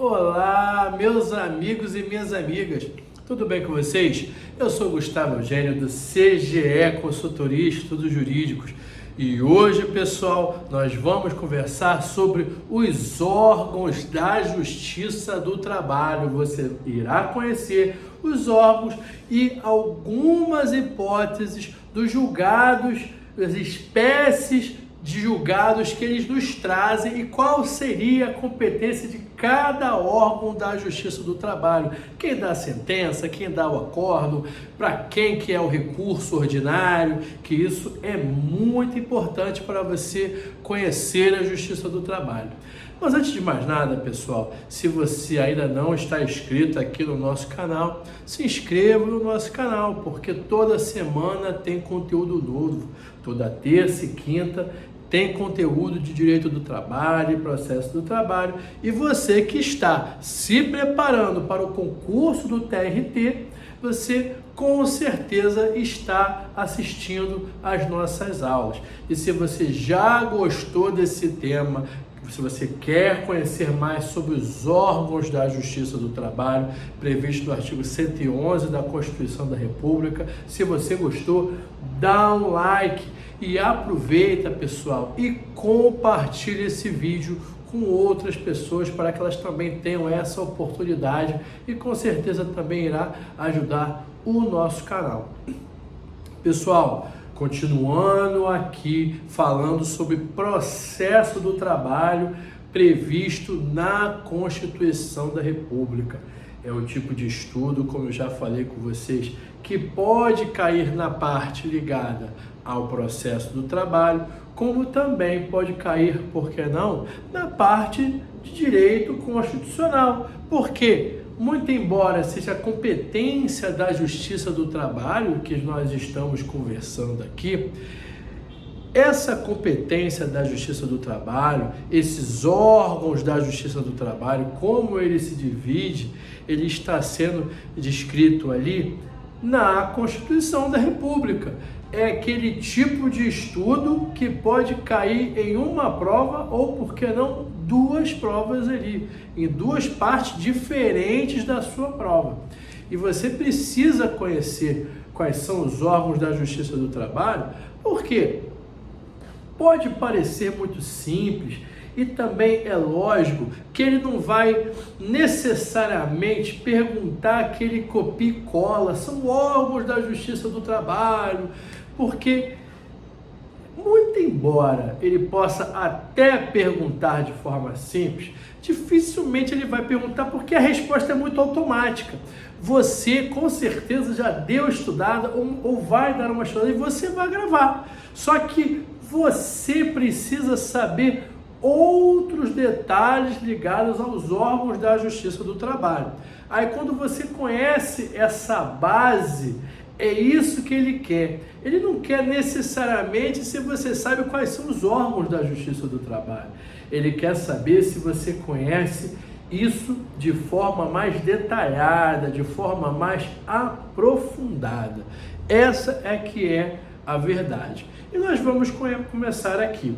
Olá, meus amigos e minhas amigas, tudo bem com vocês? Eu sou Gustavo Eugênio do CGE Consultoria e Estudos Jurídicos e hoje, pessoal, nós vamos conversar sobre os órgãos da Justiça do Trabalho. Você irá conhecer os órgãos e algumas hipóteses dos julgados, das espécies de julgados que eles nos trazem e qual seria a competência de cada órgão da Justiça do Trabalho. Quem dá a sentença, quem dá o acórdão, para quem que é o recurso ordinário, que isso é muito importante para você conhecer a Justiça do Trabalho. Mas antes de mais nada, pessoal, se você ainda não está inscrito aqui no nosso canal, se inscreva no nosso canal, porque toda semana tem conteúdo novo. Toda terça e quinta tem conteúdo de direito do trabalho e processo do trabalho. E você que está se preparando para o concurso do TRT, você com certeza está assistindo às nossas aulas. E se você já gostou desse tema, se você quer conhecer mais sobre os órgãos da Justiça do Trabalho, previsto no artigo 111 da Constituição da República, se você gostou, dá um like e aproveita, pessoal, e compartilhe esse vídeo com outras pessoas para que elas também tenham essa oportunidade e com certeza também irá ajudar o nosso canal. Pessoal, continuando aqui falando sobre processo do trabalho previsto na Constituição da República. É o tipo de estudo, como eu já falei com vocês, que pode cair na parte ligada ao processo do trabalho, como também pode cair, por que não, na parte de direito constitucional. Por quê? Muito embora seja a competência da Justiça do Trabalho que nós estamos conversando aqui, essa competência da Justiça do Trabalho, esses órgãos da Justiça do Trabalho, como ele se divide, ele está sendo descrito ali na Constituição da República. É aquele tipo de estudo que pode cair em uma prova ou, por que não, duas provas ali, em duas partes diferentes da sua prova. E você precisa conhecer quais são os órgãos da Justiça do Trabalho, porque pode parecer muito simples e também é lógico que ele não vai necessariamente perguntar aquele copia e cola, são órgãos da Justiça do Trabalho, porque muito embora ele possa até perguntar de forma simples, dificilmente ele vai perguntar porque a resposta é muito automática. Você com certeza já deu estudada ou vai dar uma estudada e você vai gravar. Só que você precisa saber outros detalhes ligados aos órgãos da Justiça do Trabalho. Aí quando você conhece essa base, é isso que ele quer. Ele não quer necessariamente se você sabe quais são os órgãos da Justiça do Trabalho. Ele quer saber se você conhece isso de forma mais detalhada, de forma mais aprofundada. Essa é que é a verdade. E nós vamos começar aqui.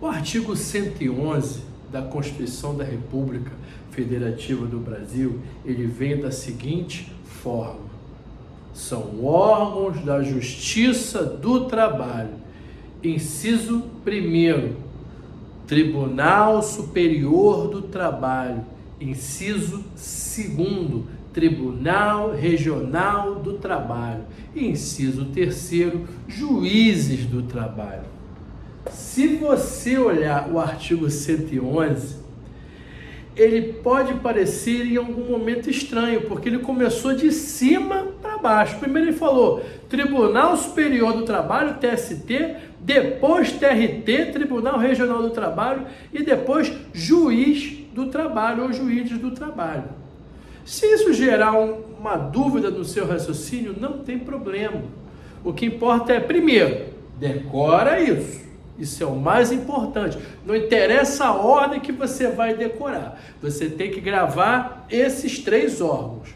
O artigo 111 da Constituição da República Federativa do Brasil, ele vem da seguinte forma: são órgãos da Justiça do Trabalho. Inciso 1º, Tribunal Superior do Trabalho. Inciso 2º, Tribunal Regional do Trabalho. Inciso 3º, Juízes do Trabalho. Se você olhar o artigo 111, ele pode parecer em algum momento estranho, porque ele começou de cima para baixo. Primeiro ele falou Tribunal Superior do Trabalho, TST, depois TRT, Tribunal Regional do Trabalho, e depois Juiz do Trabalho ou Juízes do Trabalho. Se isso gerar uma dúvida no seu raciocínio, não tem problema. O que importa é, primeiro, decora isso. Isso é o mais importante. Não interessa a ordem que você vai decorar. Você tem que gravar esses 3 órgãos.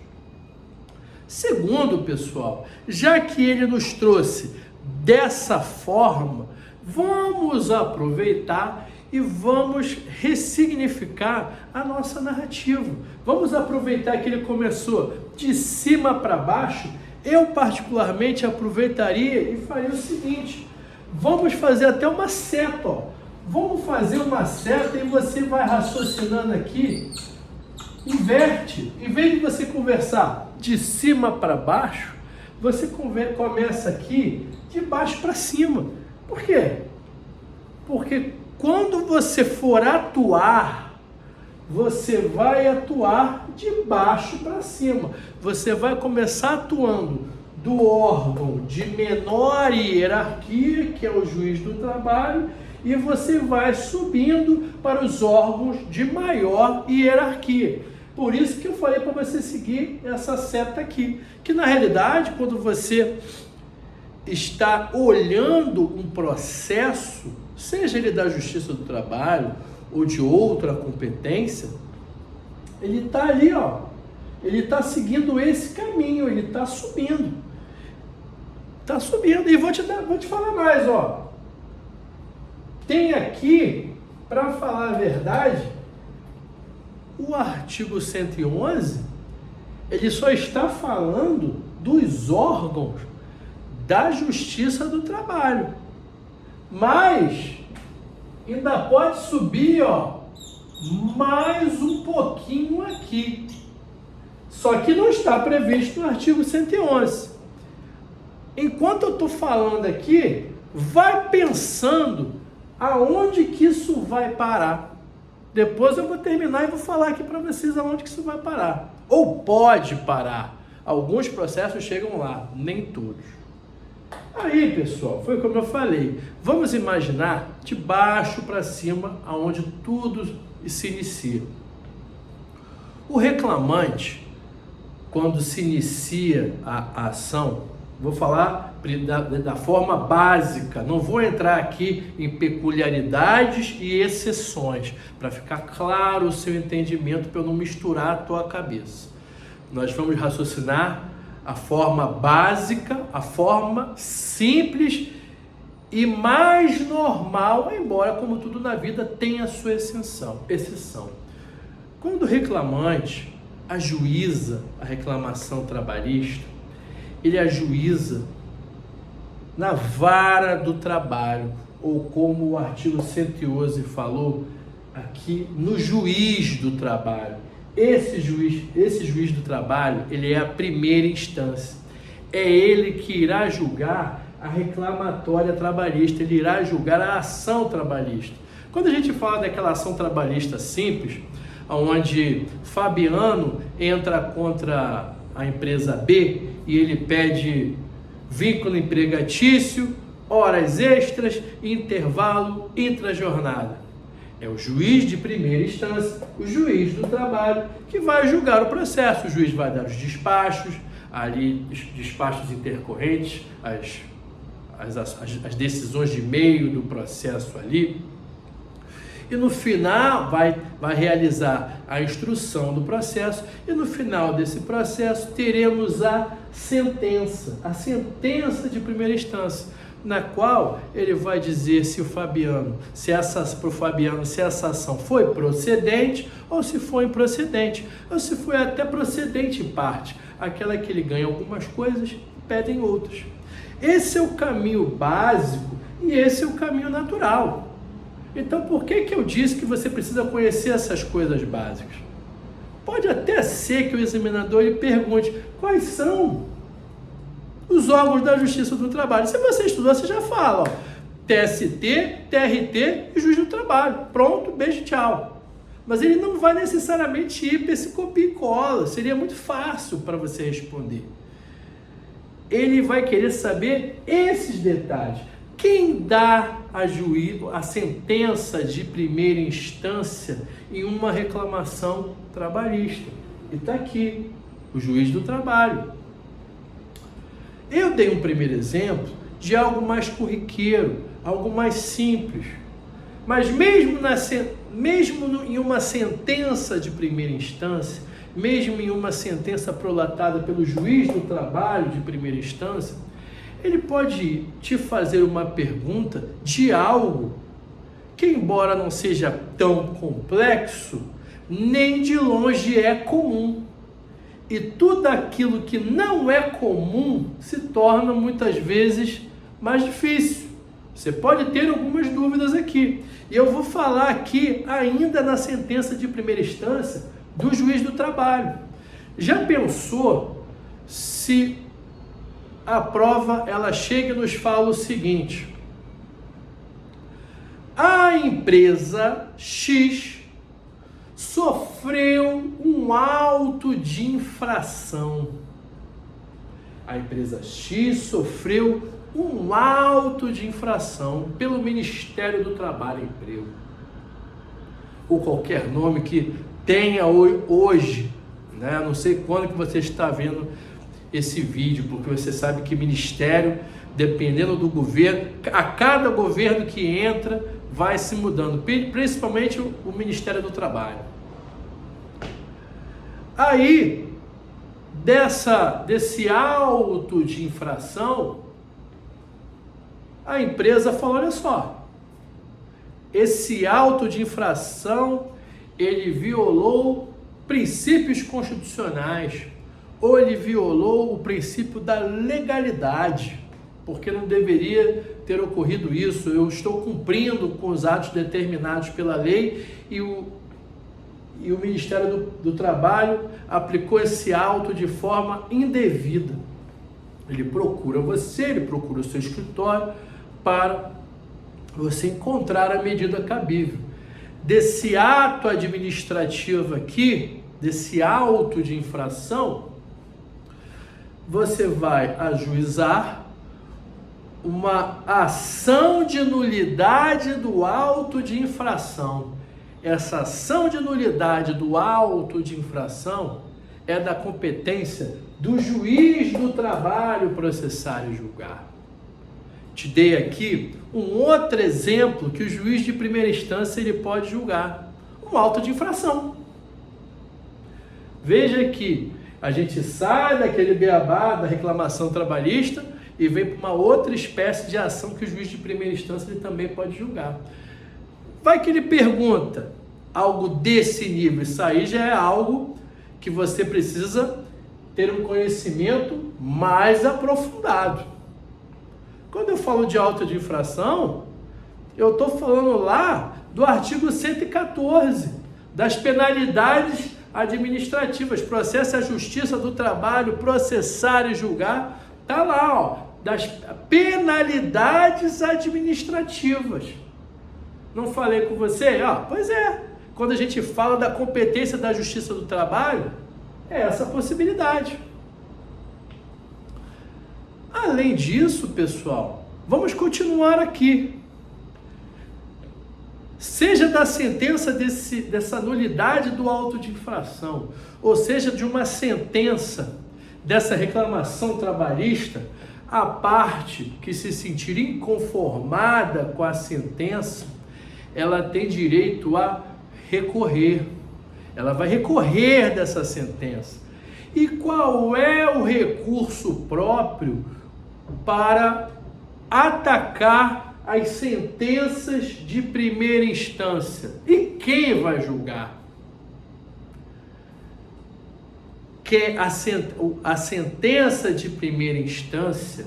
Segundo, pessoal, já que ele nos trouxe dessa forma, vamos aproveitar e vamos ressignificar a nossa narrativa. Vamos aproveitar que ele começou de cima para baixo. Eu particularmente aproveitaria e faria o seguinte: vamos fazer até uma seta, ó. Vamos fazer uma seta e você vai raciocinando aqui, inverte. Em vez de você conversar de cima para baixo, você começa aqui de baixo para cima. Por quê? Porque quando você for atuar, você vai atuar de baixo para cima. Você vai começar atuando do órgão de menor hierarquia, que é o juiz do trabalho, e você vai subindo para os órgãos de maior hierarquia. Por isso que eu falei para você seguir essa seta aqui, que na realidade, quando você está olhando um processo, seja ele da Justiça do Trabalho ou de outra competência, ele está ali, ó, ele está seguindo esse caminho, ele está subindo. Está subindo. E vou te falar mais, ó. Tem aqui, para falar a verdade, o artigo 111, ele só está falando dos órgãos da Justiça do Trabalho. Mas ainda pode subir, ó, mais um pouquinho aqui. Só que não está previsto no artigo 111. Enquanto eu estou falando aqui, vai pensando aonde que isso vai parar. Depois eu vou terminar e vou falar aqui para vocês aonde que isso vai parar. Ou pode parar. Alguns processos chegam lá, nem todos. Aí, pessoal, foi como eu falei. Vamos imaginar de baixo para cima, aonde tudo se inicia. O reclamante, quando se inicia a ação, vou falar da forma básica, não vou entrar aqui em peculiaridades e exceções, para ficar claro o seu entendimento, para eu não misturar a tua cabeça. Nós vamos raciocinar a forma básica, a forma simples e mais normal, embora, como tudo na vida, tenha a sua exceção. Quando o reclamante ajuiza a reclamação trabalhista, ele ajuiza na vara do trabalho, ou como o artigo 111 falou, aqui no juiz do trabalho. Esse juiz do trabalho, ele é a primeira instância. É ele que irá julgar a reclamatória trabalhista, ele irá julgar a ação trabalhista. Quando a gente fala daquela ação trabalhista simples, onde Fabiano entra contra a empresa B e ele pede vínculo empregatício, horas extras, intervalo, intrajornada. É o juiz de primeira instância, o juiz do trabalho, que vai julgar o processo. O juiz vai dar os despachos, ali, os despachos intercorrentes, as decisões de meio do processo ali. E no final vai realizar a instrução do processo, e no final desse processo teremos a sentença de primeira instância, na qual ele vai dizer se essa ação foi procedente ou se foi improcedente, ou se foi até procedente em parte, aquela que ele ganha algumas coisas e pedem outras. Esse é o caminho básico e esse é o caminho natural. Então, por que eu disse que você precisa conhecer essas coisas básicas? Pode até ser que o examinador lhe pergunte quais são os órgãos da Justiça do Trabalho. Se você estudou, você já fala, ó, TST, TRT e Juiz do Trabalho. Pronto, beijo, tchau. Mas ele não vai necessariamente ir para esse copia e cola. Seria muito fácil para você responder. Ele vai querer saber esses detalhes. Quem dá a sentença de primeira instância em uma reclamação trabalhista? E está aqui, o juiz do trabalho. Eu dei um primeiro exemplo de algo mais corriqueiro, algo mais simples. Mas mesmo em uma sentença de primeira instância, mesmo em uma sentença prolatada pelo juiz do trabalho de primeira instância, ele pode te fazer uma pergunta de algo que, embora não seja tão complexo, nem de longe é comum. E tudo aquilo que não é comum se torna muitas vezes mais difícil. Você pode ter algumas dúvidas aqui. E eu vou falar aqui ainda na sentença de primeira instância do juiz do trabalho. Já pensou se a prova ela chega e nos fala o seguinte: a empresa X sofreu um auto de infração. A empresa X sofreu um auto de infração pelo Ministério do Trabalho e Emprego, ou qualquer nome que tenha hoje, né? Não sei quando que você está vendo esse vídeo, porque você sabe que ministério, dependendo do governo, a cada governo que entra, vai se mudando, principalmente o Ministério do Trabalho. Aí, desse auto de infração, a empresa falou: olha só, esse auto de infração, ele violou princípios constitucionais, ou ele violou o princípio da legalidade, porque não deveria ter ocorrido isso. Eu estou cumprindo com os atos determinados pela lei e o Ministério do Trabalho aplicou esse auto de forma indevida. Ele procura você, ele procura o seu escritório para você encontrar a medida cabível. Desse ato administrativo aqui, desse auto de infração, você vai ajuizar uma ação de nulidade do auto de infração. Essa ação de nulidade do auto de infração é da competência do juiz do trabalho processar e julgar. Te dei aqui um outro exemplo que o juiz de primeira instância ele pode julgar: um auto de infração. Veja que a gente sai daquele beabá da reclamação trabalhista e vem para uma outra espécie de ação que o juiz de primeira instância ele também pode julgar. Vai que ele pergunta algo desse nível, isso aí já é algo que você precisa ter um conhecimento mais aprofundado. Quando eu falo de auto de infração, eu estou falando lá do artigo 114, das penalidades administrativas, processo à Justiça do Trabalho, processar e julgar, está lá, ó, das penalidades administrativas. Não falei com você? Pois é, quando a gente fala da competência da Justiça do Trabalho, é essa possibilidade. Além disso, pessoal, vamos continuar aqui. Seja da sentença dessa nulidade do auto de infração, ou seja, de uma sentença dessa reclamação trabalhista, a parte que se sentir inconformada com a sentença, ela tem direito a recorrer. Ela vai recorrer dessa sentença. E qual é o recurso próprio para atacar as sentenças de primeira instância? E quem vai julgar? Que a sentença de primeira instância,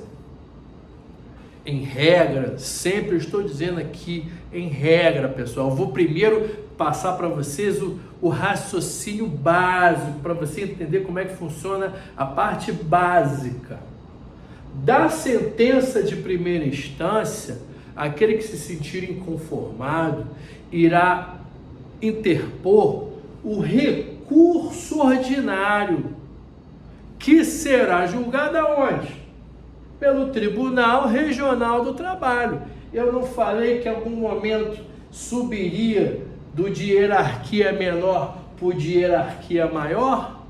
em regra, sempre estou dizendo aqui, em regra, pessoal, eu vou primeiro passar para vocês o raciocínio básico, para você entender como é que funciona a parte básica. Da sentença de primeira instância, aquele que se sentir inconformado irá interpor o recurso ordinário, que será julgado aonde? Pelo Tribunal Regional do Trabalho. Eu não falei que em algum momento subiria de hierarquia menor para de hierarquia maior?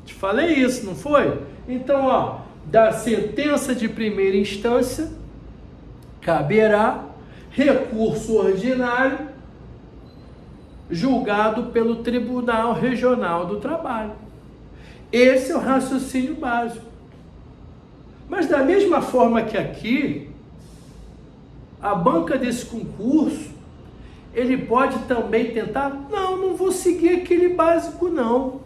Te falei isso, não foi? Então, da sentença de primeira instância, caberá recurso ordinário julgado pelo Tribunal Regional do Trabalho. Esse é o raciocínio básico. Mas da mesma forma que aqui, a banca desse concurso, Ele pode também tentar, não vou seguir aquele básico não.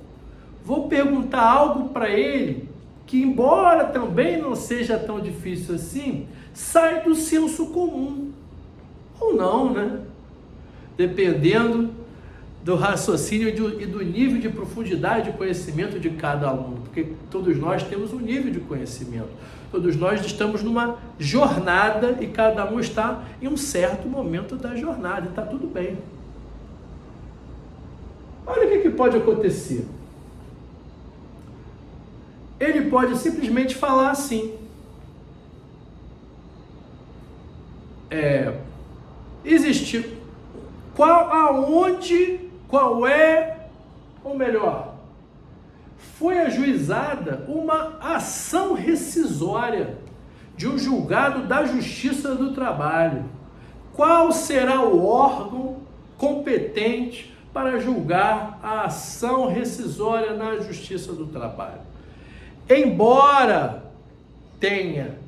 Vou perguntar algo para ele que, embora também não seja tão difícil assim, sai do senso comum. Ou não, né? Dependendo do raciocínio e do nível de profundidade de conhecimento de cada aluno, porque todos nós temos um nível de conhecimento, todos nós estamos numa jornada e cada um está em um certo momento da jornada, e está tudo bem. Olha o que pode acontecer. Ele pode simplesmente falar assim: existe, foi ajuizada uma ação rescisória de um julgado da Justiça do Trabalho. Qual será o órgão competente para julgar a ação rescisória na Justiça do Trabalho? Embora tenha,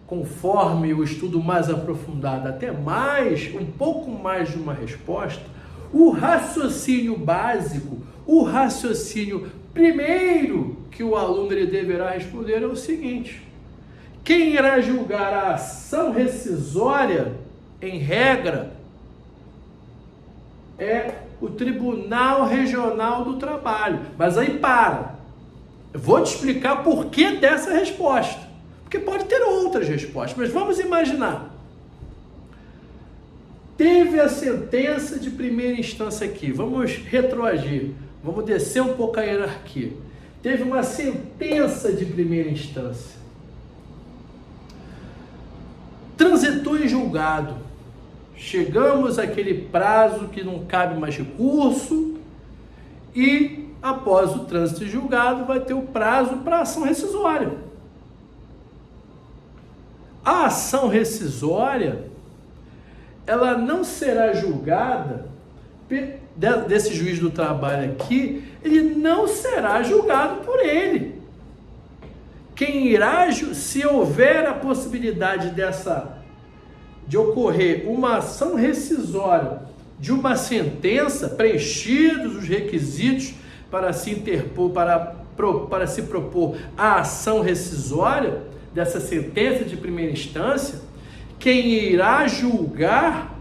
conforme o estudo mais aprofundado, até um pouco mais de uma resposta, o raciocínio básico, o raciocínio primeiro que o aluno ele deverá responder é o seguinte: quem irá julgar a ação rescisória, em regra, é o Tribunal Regional do Trabalho. Mas aí eu vou te explicar por que dessa resposta, porque pode ter outras respostas, mas vamos imaginar. Teve a sentença de primeira instância aqui, vamos retroagir, vamos descer um pouco a hierarquia. Teve uma sentença de primeira instância, transitou em julgado, chegamos àquele prazo que não cabe mais recurso e após o trânsito em julgado vai ter o prazo para ação rescisória. A ação rescisória, ela não será julgada, desse juiz do trabalho aqui, ele não será julgado por ele. Quem irá, se houver a possibilidade de ocorrer uma ação rescisória de uma sentença, preenchidos os requisitos para se interpor, para se propor a ação rescisória dessa sentença de primeira instância, quem irá julgar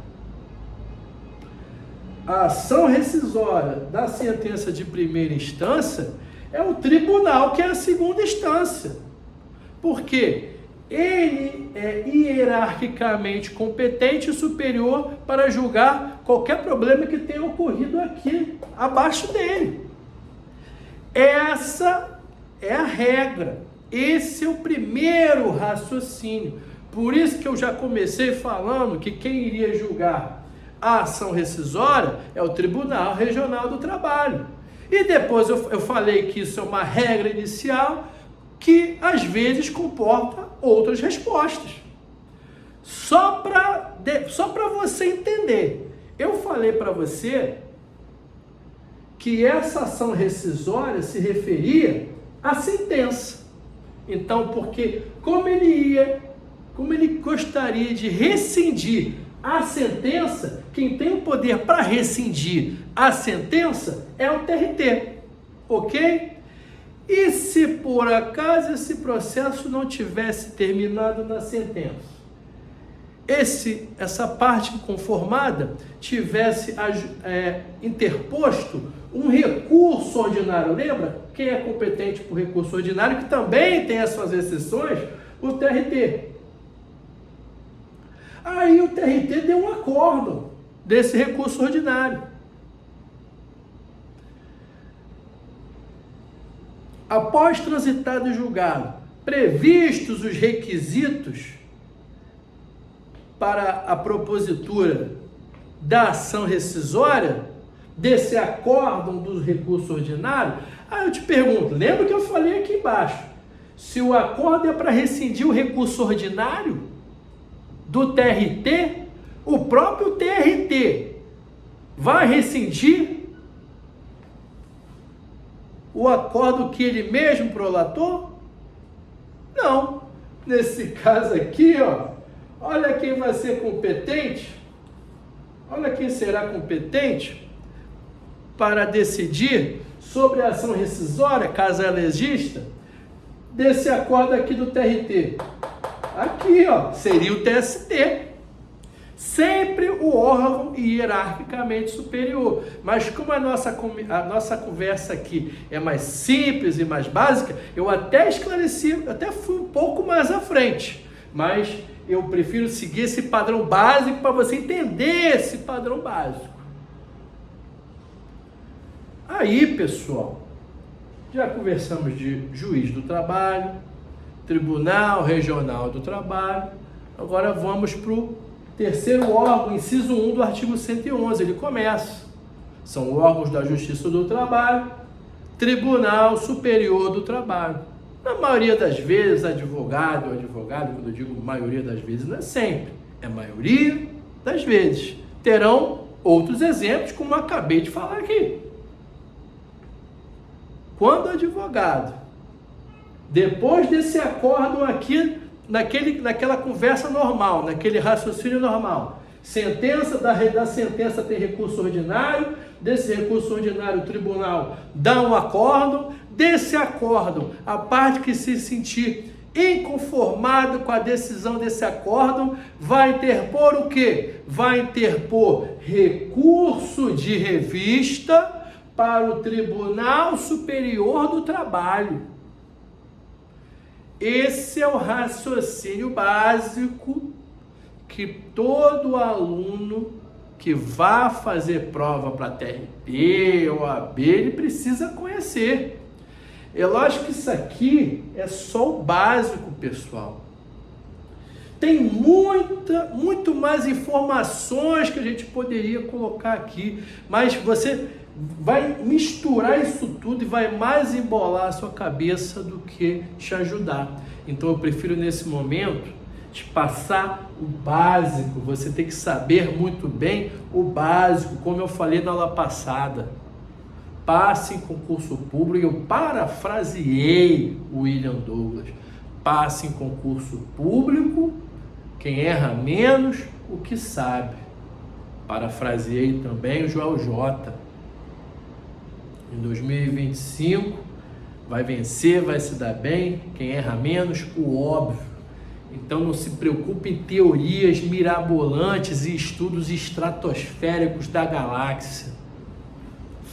a ação rescisória da sentença de primeira instância é o tribunal, que é a segunda instância. Porque ele é hierarquicamente competente e superior para julgar qualquer problema que tenha ocorrido aqui, abaixo dele. Essa é a regra. Esse é o primeiro raciocínio. Por isso que eu já comecei falando que quem iria julgar a ação rescisória é o Tribunal Regional do Trabalho. E depois eu falei que isso é uma regra inicial que às vezes comporta outras respostas. Só para você entender, eu falei para você que essa ação rescisória se referia à sentença. Então, porque como ele gostaria de rescindir a sentença, quem tem o poder para rescindir a sentença é o TRT, ok? E se por acaso esse processo não tivesse terminado na sentença, essa parte inconformada tivesse interposto um recurso ordinário, lembra? Quem é competente por recurso ordinário, que também tem as suas exceções, o TRT. Aí o TRT deu um acórdão desse recurso ordinário. Após transitado e julgado, previstos os requisitos para a propositura da ação rescisória, desse acórdão do recurso ordinário, aí eu te pergunto, lembra que eu falei aqui embaixo, se o acórdão é para rescindir o recurso ordinário do TRT, o próprio TRT vai rescindir o acordo que ele mesmo prolatou? Não. Nesse caso aqui, olha quem vai ser competente. Olha quem será competente para decidir sobre a ação rescisória, caso ela exista, desse acordo aqui do TRT. Aqui, ó, seria o TST. Sempre o órgão hierarquicamente superior. Mas como a nossa conversa aqui é mais simples e mais básica, eu até esclareci, até fui um pouco mais à frente. Mas eu prefiro seguir esse padrão básico para você entender esse padrão básico. Aí, pessoal, já conversamos de juiz do trabalho, Tribunal Regional do Trabalho. Agora vamos para o terceiro órgão, inciso 1 do artigo 111. Ele começa. São órgãos da Justiça do Trabalho, Tribunal Superior do Trabalho. Na maioria das vezes, advogado, quando eu digo maioria das vezes, não é sempre, é maioria das vezes. Terão outros exemplos, como eu acabei de falar aqui. Quando o advogado, depois desse acórdão aqui, naquela conversa normal, naquele raciocínio normal, da sentença tem recurso ordinário, desse recurso ordinário o tribunal dá um acórdão, desse acórdão, a parte que se sentir inconformado com a decisão desse acórdão, vai interpor o quê? Vai interpor recurso de revista para o Tribunal Superior do Trabalho. Esse é o raciocínio básico que todo aluno que vá fazer prova para TRT ou OAB, ele precisa conhecer. É lógico que isso aqui é só o básico, pessoal. Tem muito mais informações que a gente poderia colocar aqui, mas você vai misturar isso tudo e vai mais embolar a sua cabeça do que te ajudar. Então eu prefiro nesse momento te passar o básico. Você tem que saber muito bem o básico, como eu falei na aula passada. Passe em concurso público, eu parafraseei o William Douglas. Passe em concurso público, quem erra menos, o que sabe. Parafraseei também o Joel J. Em 2025, vai vencer, vai se dar bem, quem erra menos, o óbvio. Então não se preocupe em teorias mirabolantes e estudos estratosféricos da galáxia.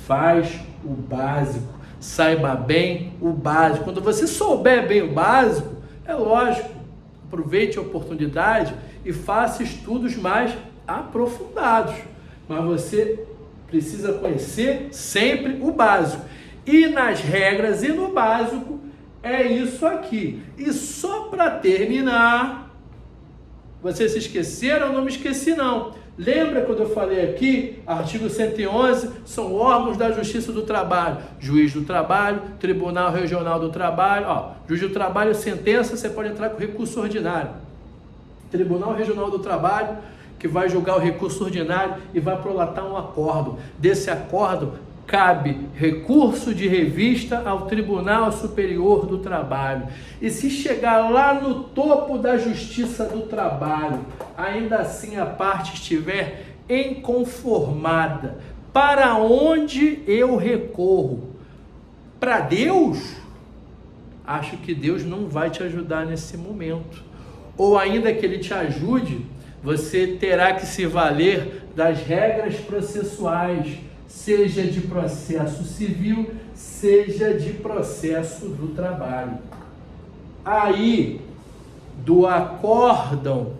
Faz o básico, saiba bem o básico. Quando você souber bem o básico, é lógico, aproveite a oportunidade e faça estudos mais aprofundados. Mas você precisa conhecer sempre o básico. E nas regras e no básico é isso aqui. E só para terminar, vocês se esqueceram? Eu não me esqueci não. Lembra quando eu falei aqui, artigo 111, são órgãos da Justiça do Trabalho. Juiz do Trabalho, Tribunal Regional do Trabalho. Ó, juiz do Trabalho, sentença, você pode entrar com recurso ordinário. Tribunal Regional do Trabalho, que vai julgar o recurso ordinário e vai prolatar um acórdão. Desse acórdão, cabe recurso de revista ao Tribunal Superior do Trabalho. E se chegar lá no topo da Justiça do Trabalho, ainda assim a parte estiver inconformada, para onde eu recorro? Para Deus? Acho que Deus não vai te ajudar nesse momento. Ou ainda que Ele te ajude, você terá que se valer das regras processuais, seja de processo civil, seja de processo do trabalho. Aí, do acórdão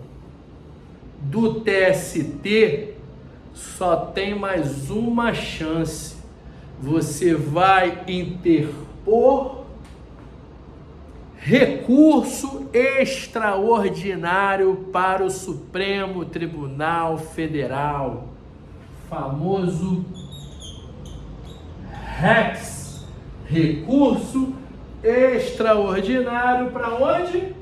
do TST, só tem mais uma chance. Você vai interpor recurso extraordinário para o Supremo Tribunal Federal, famoso REX, recurso extraordinário para onde?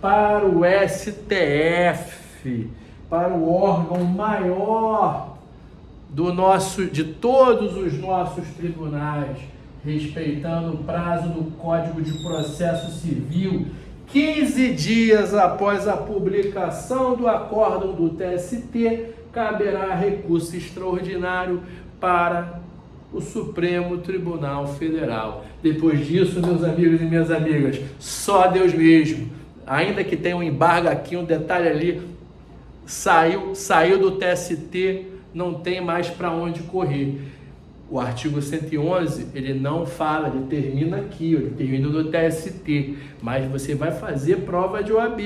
Para o STF, para o órgão maior de todos os nossos tribunais, respeitando o prazo do Código de Processo Civil, 15 dias após a publicação do acórdão do TST, caberá recurso extraordinário para o Supremo Tribunal Federal. Depois disso, meus amigos e minhas amigas, só Deus mesmo. Ainda que tenha um embargo aqui, um detalhe ali, saiu do TST, não tem mais para onde correr. O artigo 111, ele não fala, ele termina aqui, ele termina no TST, mas você vai fazer prova de OAB,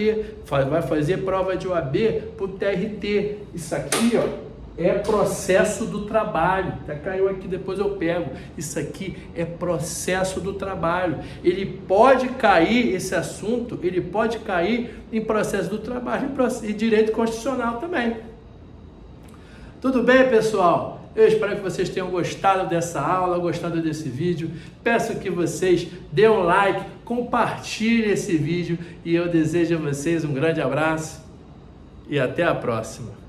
vai fazer prova de OAB para o TRT. Isso aqui, ó, é processo do trabalho. Até caiu aqui, depois eu pego. Isso aqui é processo do trabalho. Ele pode cair, esse assunto, ele pode cair em processo do trabalho e direito constitucional também. Tudo bem, pessoal? Eu espero que vocês tenham gostado dessa aula, gostado desse vídeo. Peço que vocês dêem um like, compartilhem esse vídeo e eu desejo a vocês um grande abraço e até a próxima.